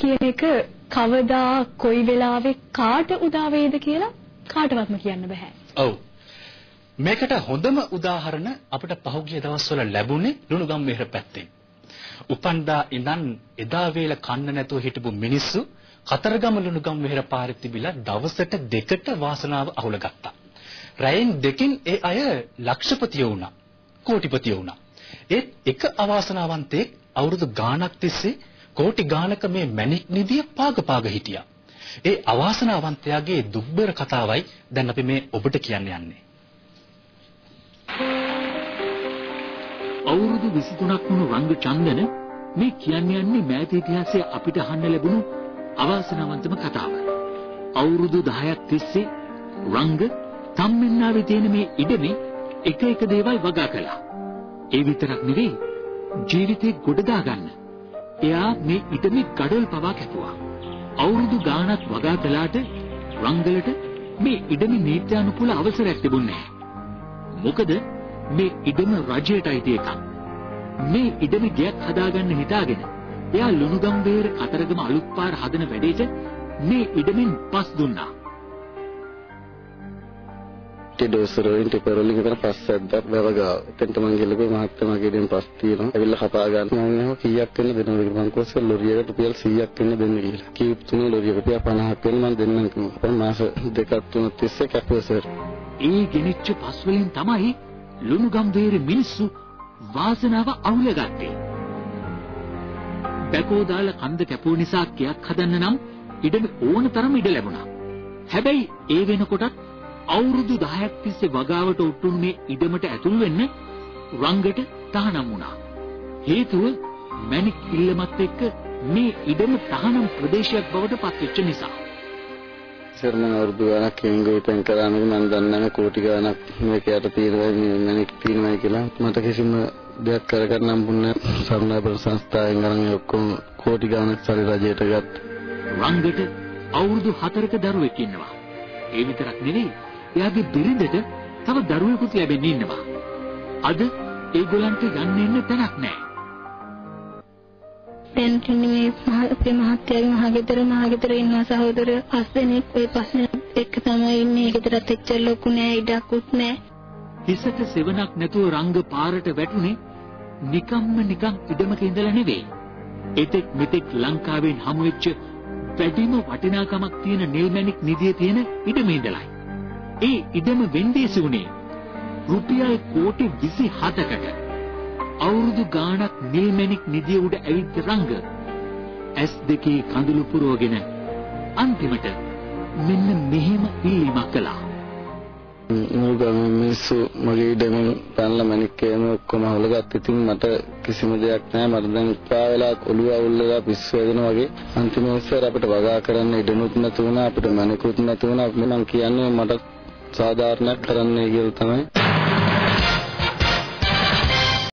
කියන එක කවදා කොයි වෙලාවෙ කාට උදා වේද කියලා කාටවත්ම කියන්න බෑ. ඔව්. මේකට හොඳම උදාහරණ අපිට පහුගිය දවස්වල ලැබුණේ ලුණුගම්වෙහෙර පැත්තෙන්. උපන්දා ඉඳන් එදා වේල කන්න නැතුව හිටපු මිනිස්සු කතරගම ලුණුගම්වෙහෙර පාරේ තිබිලා දවසට දෙකට වාසනාව අහුල ගත්තා. රැයෙන් දෙකින් ඒ අය ලක්ෂපතියෝ වුණා. කෝටිපතියෝ වුණා. ඒත් එක අවාසනාවන්තයෙක් අවුරුදු ගාණක් තිස්සේ කෝටි ගාණක මේ මැණික් නිදිය පාග හිටියා. ඒ අවාසනාවන්තයාගේ දුක්බර කතාවයි දැන් අපි මේ ඔබට කියන්න යන්නේ. අවුරුදු 23ක් වුණු රංග චන්දන මේ කියන්නේ මෑත ඉතිහාසයේ අපිට අහන්න ලැබුණු අවාසනාවන්තම කතාව. අවුරුදු 10ක් තිස්සේ රංග තම්මෙන්නාවේ තියෙන මේ ඉඩමේ එක දේවල් වගා කළා. ඒ විතරක් නෙවෙයි ජීවිතේ ගොඩ දාගන්න. එයා මේ ඉඩමේ gadol පවා කැපුවා. අවුරුදු ගාණක් වගා කළාට රංගලට මේ ඉඩමේ නීත්‍යානුකූල අවසරයක් තිබුණේ නැහැ. මොකද මේ ඉඩම රජයට අයිති එකක්. මේ ඉඩමේ ගයක් හදාගන්න හිතාගෙන එයා ලුණුගම්වෙහෙර කතරගම අලුත් පාර හදන වැඩේට මේ ඉඩමෙන් පස් දුන්නා. ටිඩෝසර වලින් ටිපරලින් විතර පස් ඇද්දක් වැවගාව. එතෙන්ට මං ගිහලා මහත්තයාගේ දෙන් පස් තියෙනවා. ඇවිල්ලා කපා ගන්න. මම කීයක් වෙන්න දෙනවද කියලා මං කිව්වා ලොරියකට රුපියල් 100ක් වෙන්න දෙන්න කියලා. කීප් තුනේ ලොරියක රුපියල් 50ක් වෙන්න මං දෙන්නම් කිව්වා. අපේ මාස දෙකක් තුනක් තිස්සේ කැපුවා සර්. ඒ ගෙනිච්ච පස් වලින් තමයි ලුණුගම්වෙහෙර මිනිස්සු වාසනාව අහුලගත්තේ. බැකෝ දාලා කන්ද කැපුව නිසා කයක් හදන්න නම් ඉඩම ඕන තරම් ඉඩ ලැබුණා. හැබැයි ඒ වෙනකොටත් අවුරුදු 10ක් තිස්සේ වගාවට උට්ටුණු මේ ඉඩමට ඇතුල් වෙන්න රංගට තහනම් වුණා. හේතුව මැණික් ඉල්ලමත් එක්ක මේ ඉඩම තහනම් ප්‍රදේශයක් බවට පත්වෙච්ච නිසා. සර් මම අවුරුදු ගානක් කෙන්ගෝතෙන් කරාම මම දන්නේ නැහැ කෝටි ගානක් මේකයට තියෙනවා මැණික් තියෙනවා කියලා. මට කිසිම දෙයක් කරගන්න හම්බුනේ නැහැ. සරුණාපර සංස්ථාවෙන් ගණන් ඔක්කොම කෝටි ගානක් සල්ලි රජයට ගත්තා. රංගට අවුරුදු 4ක දරුවෙක් ඉන්නවා. ඒ විතරක් නෙවෙයි එයාගේ බිරිඳට තව දරුවෙකුත් ලැබෙන්න ඉන්නවා. අද ඒගොල්ලන්ට යන්න එන්න තැනක් නැහැ. දැන් මේ මහත්තයාගේ මහගෙදර ඉන්නවා සහෝදරයෝ 5 දෙනෙක්. ওই 5 දෙනෙක් එක්ක තමයි ඉන්නේ. ගෙදරත් එච්චර ලොකු නෑ, ඉඩකුත් නෑ. හිසට සෙවණක් නැතුව රංග පාරට වැටුනේ නිකන් ඉඩමක ඉඳලා නෙවෙයි. එතෙක් මෙතෙක් ලංකාවෙන් හමු වෙච්ච වැඩිම වටිනාකමක් තියෙන නිල්මැණික් නිදිය තියෙන ඉඩමේ ඉඳලයි. ඒ ඉඩම වෙන්දේසි උනේ රුපියල් කෝටි 27කට. අවුරුදු ගාණක් නිල්මැණික් නිදිය උඩ ඇවිත් රංග S2 කඳුළු පුරවගෙන අන්තිමට මෙන්න මෙහෙම ඉල්ලීමක් කළා. මුගම මිනිස්සු මගේ ඉඩමෙන් පැනලා මැණික්කේම ඔක්කොම හොලගත්ත. ඉතින් මට කිසිම දෙයක් නැහැ. මට දැන් පා වෙලා ඔළුව අවුල්ලලා පිස්සු වෙනවා වගේ. අන්තිමට සර් අපිට වගා කරන්න ඉඩනුත් නැතු වුණා, අපිට මැණිකුත් නැතු වුණා. මම කියන්නේ මට සාධාරණයක් කරන්නයි කියලා තමයි.